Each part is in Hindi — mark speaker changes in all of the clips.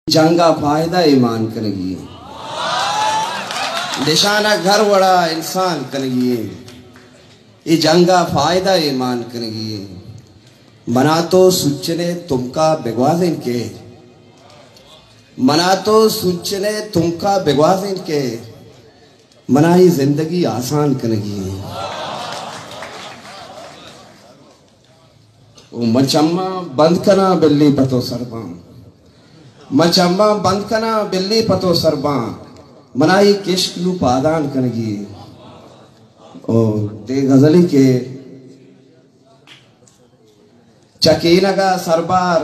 Speaker 1: जंगा फायदा ईमान करेगी, निशाना घर बड़ा इंसान करेगी। ये जंगा फायदा ईमान करेगी। मना तो सुचने तुमका बिगवाजिन के, मना तो सुचने तुमका बिगवाजिन के, मना ही जिंदगी आसान करेगी। वो मचम्मा बंद कना बिल्ली पतो सरबा, मचम्मा बंद कना बिल्ली पतो सरबा, मनाई किश्क पादान करेगी। और दे गजली के चकीनगा सरबार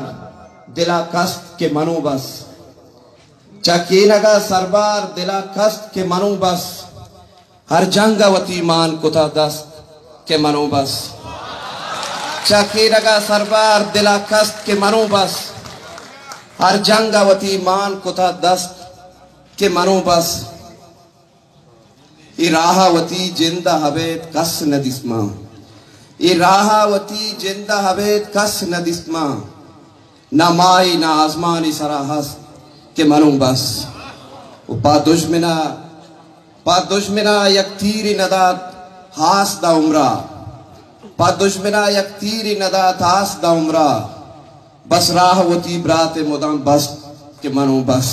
Speaker 1: दिला कस्त के मनो बस, चकीनगा सरबार दिला कस्त के मनो बस, हर जंगवती मान कुता दस्त के मनो बस। चकीनगा सरबार दिला कस्त के मनो बस, हर जंगवती मान कुता दस्त के मनो बस। इराहावती जिंदा हवेत कस नदिस्मा, इराहावती जिंदा हवेत कस नदिस्मा, न माई न आसमानी सराहस के मनो बस। पा दुश्मना यक तीरी नदात हास दा उमरा, पा दुश्मना यक तीरी नदात हास दा उमरा, बस राहवती ब्राते मुदाम बस के मनो बस।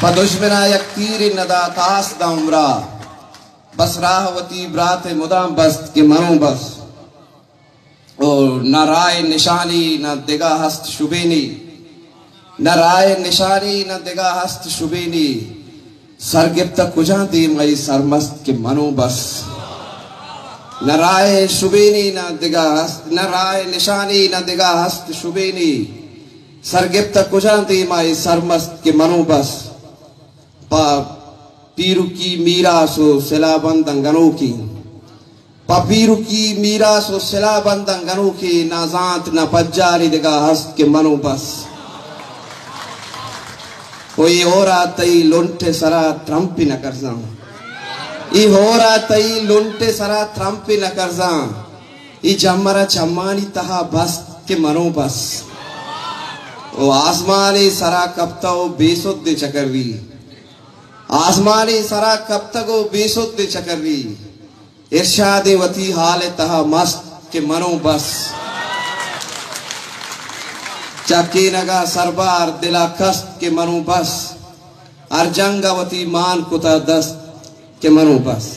Speaker 1: पा दुश्मना यक तीरी नदात हास दा उमरा, बस राहवती ब्राते मुदाम बस के मनो बस। और न राय निशानी न दिगा हस्त शुबेनी, न राय निशानी न दिगा हस्त शुबेनी, सरगिप्त कुजा दी मई सरमस्त के मनो बस। न राय शुबेनी न दिगा हस्त, न राय निशानी न दिगा हस्त शुबेनी, सरगिप्त कुजा दी मई सरमस्त के मनो बस। पा पीरू की मीरा सो सिलाबंद अंगनों की, पपीरू की मीरा सो सिलाबंद अंगनों की, ना जात ना पज्जारी दिगा हस्त के मनो बस। कोई हो रहा तई लुंटे सरा ट्रम्पी न करजा, ई हो रहा तई लुंटे सरा ट्रम्पी न करजा, ई जमरा चम्मानी तहा बस के मनो बस। ओ आसमानी सरा कप्ता ओ बेसुद्ध चकरवी, आसमानी सरा कब तक वो बेसुद्ध चकरवी, इरशाद वती हाल तहा मस्त के मनो बस। चकीनगा सरबार दिला कस्त के मनो बस, अर्जंगवती मान कुता दस्त के मनो बस।